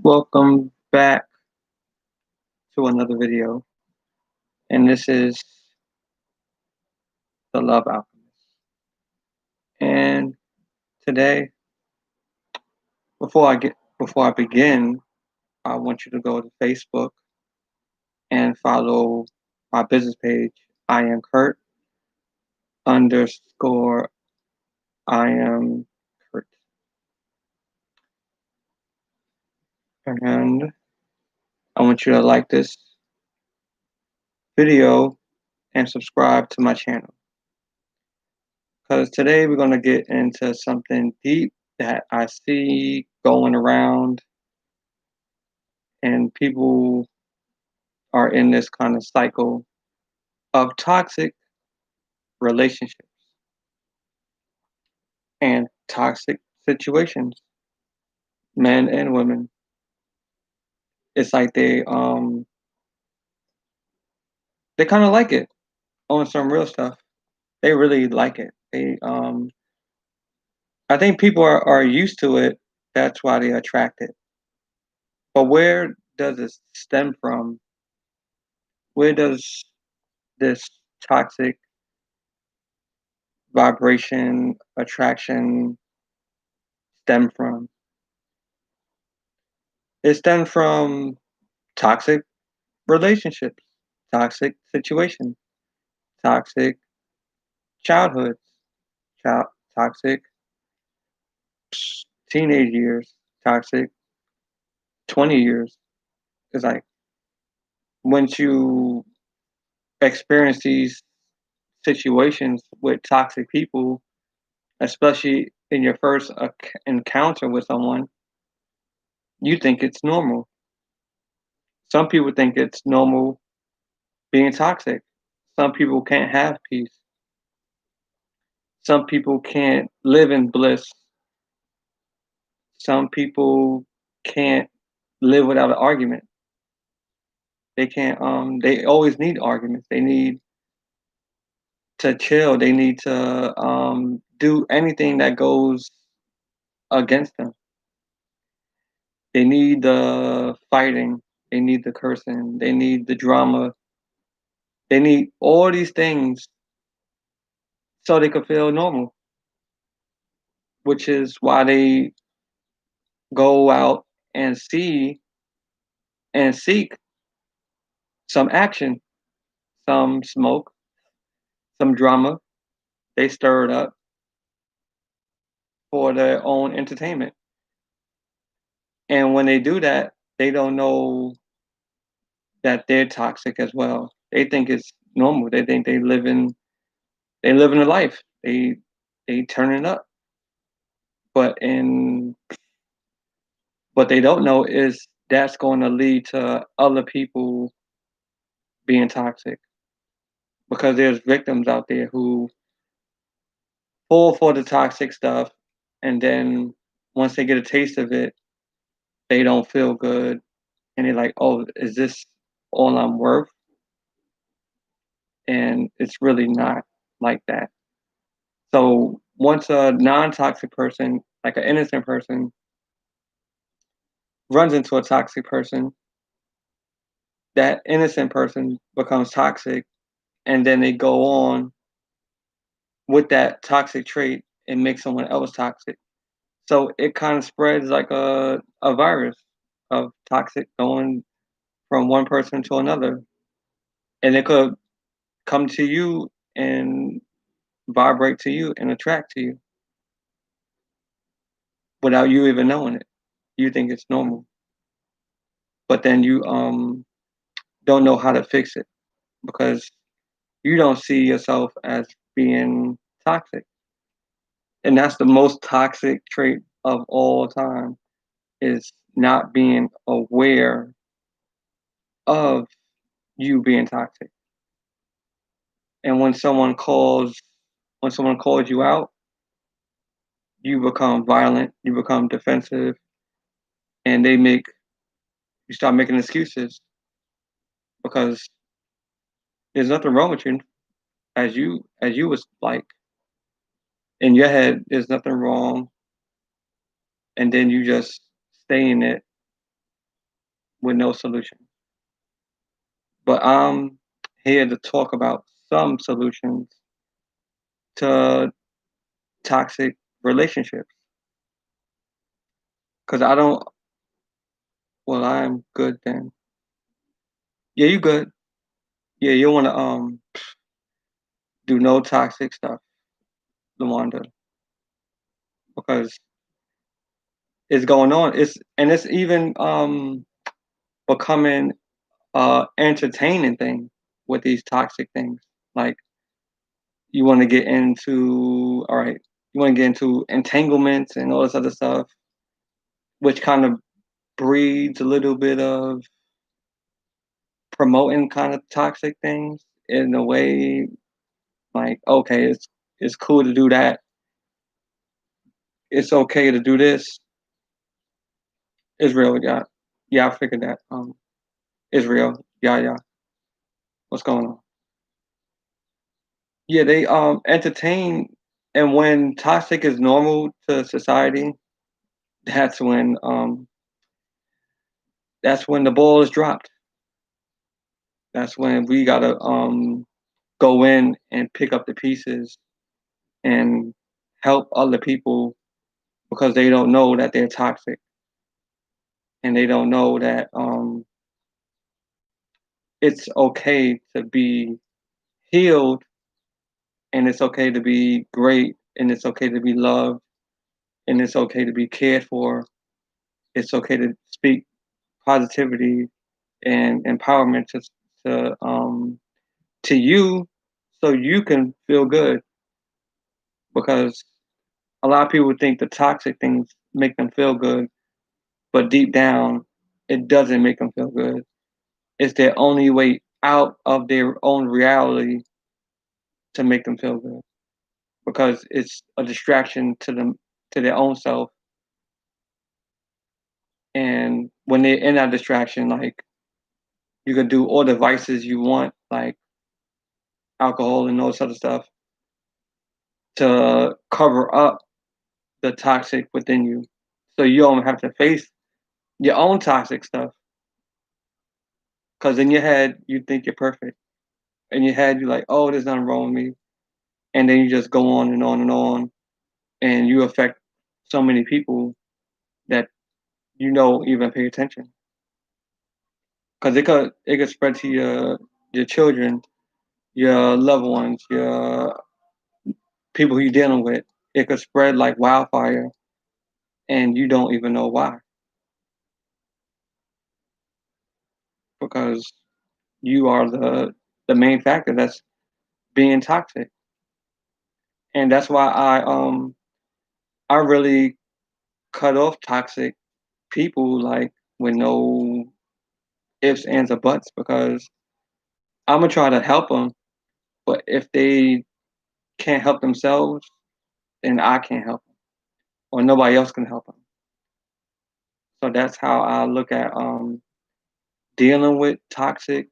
Welcome back to another video, and this is the Love Alchemist. And today, before I begin, I want you to go to Facebook and follow my business page. I am Kurt underscore I am Kurt, and I want you to like this video and subscribe to my channel. Because today we're going to get into something deep that I see going around, and people are in this kind of cycle of toxic relationships and toxic situations, men and women. It's like they kind of like it on some real stuff. They really like it. I think people are used to it. That's why they attract it. But where does it stem from? Where does this toxic vibration attraction stem from? It stems from toxic relationships, toxic situations, toxic childhoods, child, toxic teenage years, toxic 20 years. It's like once you experience these situations with toxic people, especially in your first encounter with someone, you think it's normal. Some people think it's normal being toxic. Some people can't have peace. Some people can't live in bliss. Some people can't live without an argument. They can't they always need arguments. They need to chill. They need to do anything that goes against them. They need the fighting. They need the cursing. They need the drama. They need all these things so they could feel normal, which is why they go out and see and seek some action, some smoke, some drama. They stir it up for their own entertainment. And when they do that, they don't know that they're toxic as well. They think it's normal. They think they living a life. They turn it up. But in what they don't know is that's going to lead to other people being toxic, because there's victims out there who fall for the toxic stuff, and then once they get a taste of it, they don't feel good, and they're like, "Oh, is this all I'm worth?" And it's really not like that. So once a non-toxic person, like an innocent person, runs into a toxic person, that innocent person becomes toxic, and then they go on with that toxic trait and make someone else toxic. So it kind of spreads like a virus of toxic going from one person to another. And it could come to you and vibrate to you and attract to you without you even knowing it. You think it's normal. But then you don't know how to fix it because you don't see yourself as being toxic. And that's the most toxic trait of all time, is not being aware of you being toxic. And when someone calls you out, you become violent, you become defensive, and you start making excuses because there's nothing wrong with you. As you was like, in your head there's nothing wrong, and then you just stay in it with no solution. But I'm here to talk about some solutions to toxic relationships. Cause I don't. Well, I'm good then. Yeah, you good. Yeah, you want to do no toxic stuff, Lawanda, because it's going on. It's even becoming entertaining thing with these toxic things. Like you want to get into all right, you want to get into entanglements and all this other stuff, which kind of breeds a little bit of promoting kind of toxic things in a way. Like okay, it's cool to do that. It's okay to do this. Israel, yeah, I figured that. Israel, yeah. What's going on? Yeah, they entertain, and when toxic is normal to society, that's when um that's when the ball is dropped. That's when we gotta go in and pick up the pieces and help other people because they don't know that they're toxic and they don't know that it's okay to be healed and it's okay to be great and it's okay to be loved and it's okay to be cared for. It's okay to speak positivity and empowerment to you so you can feel good because a lot of people think the toxic things make them feel good, but deep down it doesn't make them feel good. It's their only way out of their own reality to make them feel good because it's a distraction to them to their own self. And when they're in that distraction, like you can do all the vices you want, like alcohol and all this other stuff, to cover up the toxic within you. So you don't have to face your own toxic stuff. Because in your head, you think you're perfect. In your head, you're like, oh, there's nothing wrong with me. And then you just go on and on and on. And you affect so many people that you don't even pay attention. Because it could spread to your children, your loved ones, your people who you're dealing with. It could spread like wildfire and you don't even know why. Because you are the main factor that's being toxic. And that's why I really cut off toxic people like with no ifs, ands, or buts because I'm gonna try to help them, but if they can't help themselves, then I can't help them, or nobody else can help them. So that's how I look at dealing with toxic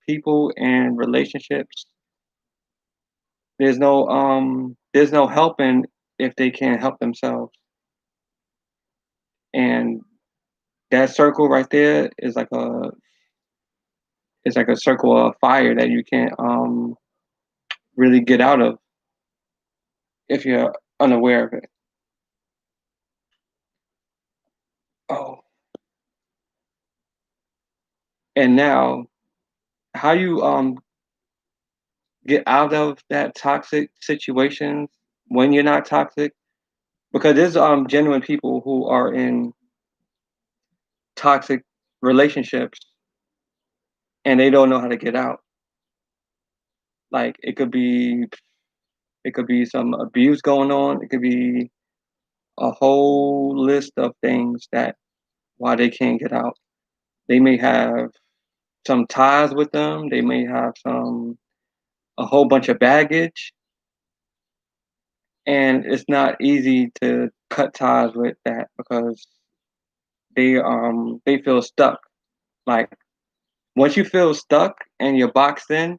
people and relationships. There's no helping if they can't help themselves, and that circle right there is like a circle of fire that you can't really get out of if you're unaware of it. Oh, and now how you get out of that toxic situations when you're not toxic because there's genuine people who are in toxic relationships and they don't know how to get out. Like it could be some abuse going on. It could be a whole list of things that why they can't get out. They may have some ties with them. They may have a whole bunch of baggage, and it's not easy to cut ties with that because they feel stuck. Like once you feel stuck and you're boxed in,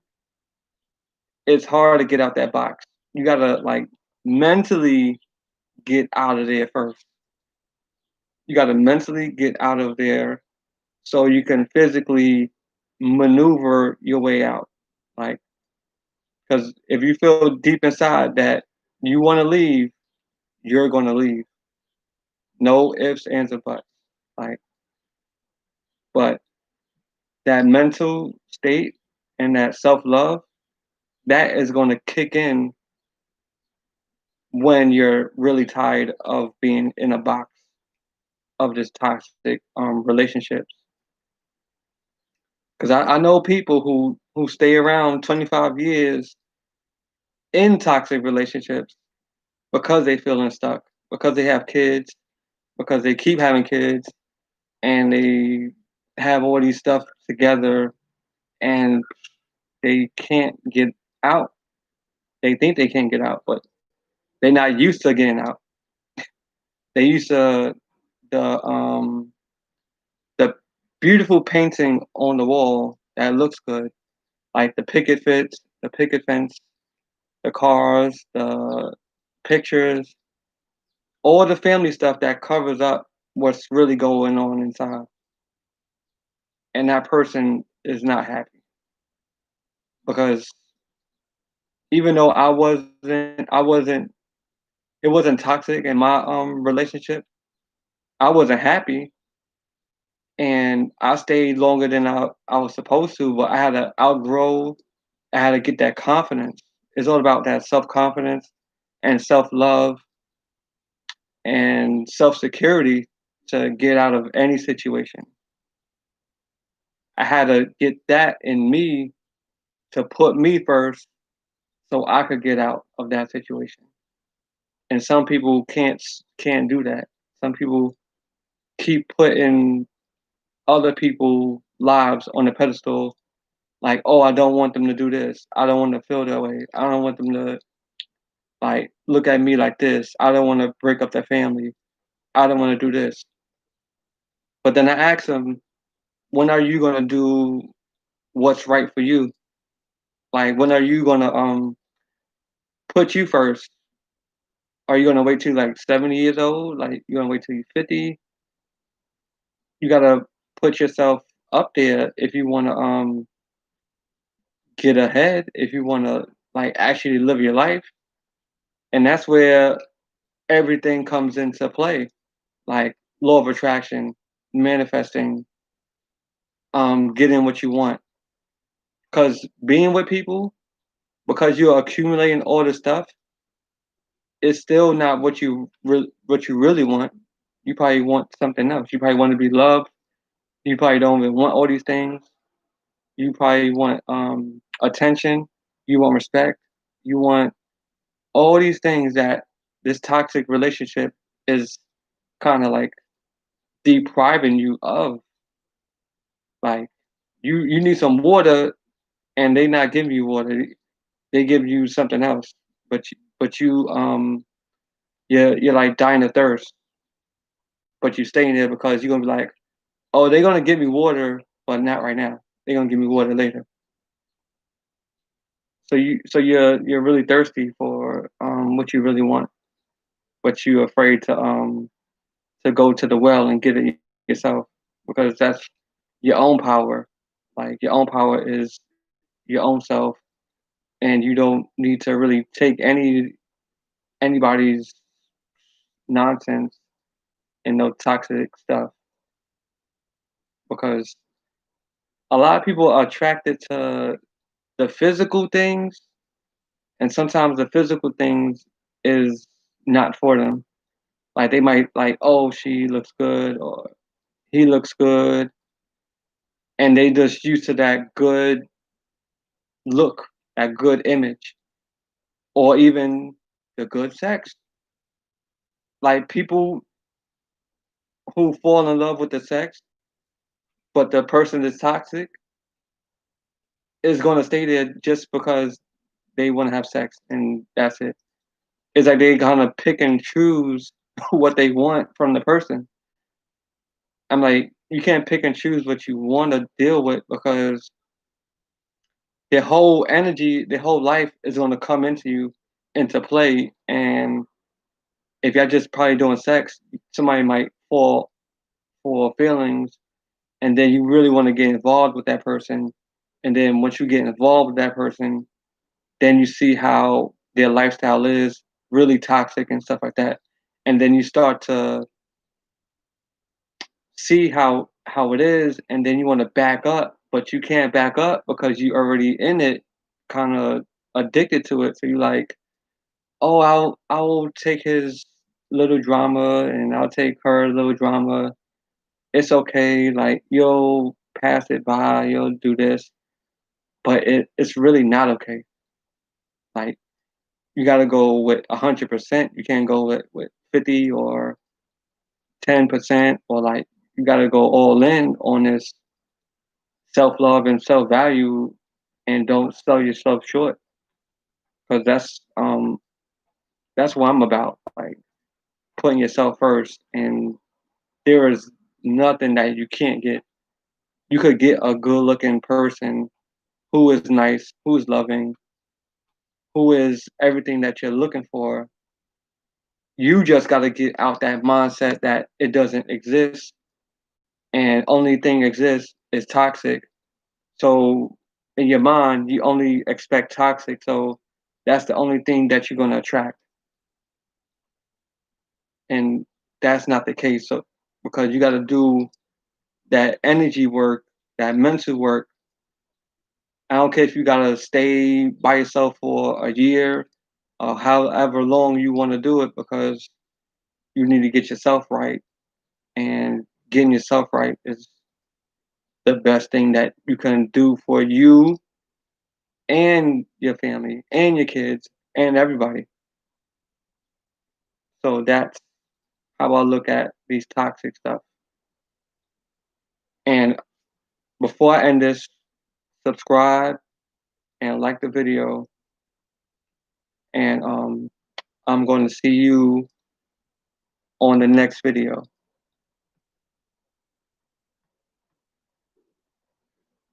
it's hard to get out that box. You gotta like mentally get out of there first. You gotta mentally get out of there so you can physically maneuver your way out. Like, because if you feel deep inside that you want to leave, you're going to leave. No ifs, ands, or buts. Like, but that mental state and that self love, that is going to kick in when you're really tired of being in a box of this toxic relationships. Because I know people who stay around 25 years in toxic relationships because they feeling stuck, because they have kids, because they keep having kids, and they have all these stuff together, and they can't get out. They think they can't get out, but they're not used to getting out. They used to the the beautiful painting on the wall that looks good, like the picket fence, the cars, the pictures, all the family stuff that covers up what's really going on inside. And that person is not happy because even though it wasn't toxic in my relationship. I wasn't happy, and I stayed longer than I was supposed to, but I had to outgrow. I had to get that confidence. It's all about that self confidence and self love and self security to get out of any situation. I had to get that in me to put me first so I could get out of that situation. And some people can't do that. Some people keep putting other people's lives on the pedestal, like, oh, I don't want them to do this. I don't want to feel that way. I don't want them to like look at me like this. I don't want to break up their family. I don't want to do this. But then I ask them, when are you gonna do what's right for you? Like, when are you gonna put you first? Are you gonna wait till like 70 years old? Like, you gonna wait till you're 50? You gotta put yourself up there if you wanna get ahead, if you wanna like actually live your life. And that's where everything comes into play, like law of attraction, manifesting, getting what you want. Because being with people, because you're accumulating all this stuff, it's still not what you really want. You probably want something else. You probably want to be loved. You probably don't even want all these things. You probably want attention. You want respect. You want all these things that this toxic relationship is kind of like depriving you of. Like, you need some water, and they not giving you water. They give you something else, but you're like dying of thirst, but you staying there because you're gonna be like, oh, they're gonna give me water, but not right now. They're gonna give me water later. So you're really thirsty for what you really want, but you're afraid to go to the well and get it yourself because that's your own power. Like, your own power is your own self, and you don't need to really take anybody's nonsense and no toxic stuff because a lot of people are attracted to the physical things, and sometimes the physical things is not for them. Like, they might like, oh, she looks good or he looks good, and they just used to that good look, that good image, or even the good sex. Like, people who fall in love with the sex, but the person is toxic, is going to stay there just because they want to have sex and that's it. It's like they kind of pick and choose what they want from the person. I'm like, you can't pick and choose what you want to deal with because their whole energy, their whole life is going to come into play. And if you're just probably doing sex, somebody might fall for feelings and then you really want to get involved with that person, and then once you get involved with that person, then you see how their lifestyle is really toxic and stuff like that, and then you start to see how it is, and then you want to back up, but you can't back up because you already in it, kind of addicted to it. So you like, oh, I'll take his little drama, and I'll take her little drama. It's okay, like you'll pass it by, you'll do this, but it's really not okay. Like you got to go with 100%. You can't go with 50 or 10%, or like you got to go all in on this self love and self value, and don't sell yourself short, because that's what I'm about. Like putting yourself first, and there is nothing that you can't get. You could get a good looking person who is nice, who is loving, who is everything that you're looking for. You just got to get out that mindset that it doesn't exist, and only thing exists is toxic. So in your mind, you only expect toxic. So that's the only thing that you're gonna attract, and that's not the case. So because you got to do that energy work, that mental work. I don't care if you gotta stay by yourself for a year or however long you want to do it, because you need to get yourself right, and getting yourself right is the best thing that you can do for you and your family and your kids and everybody. So that's how I look at these toxic stuff. And before I end this, subscribe and like the video, and I'm going to see you on the next video.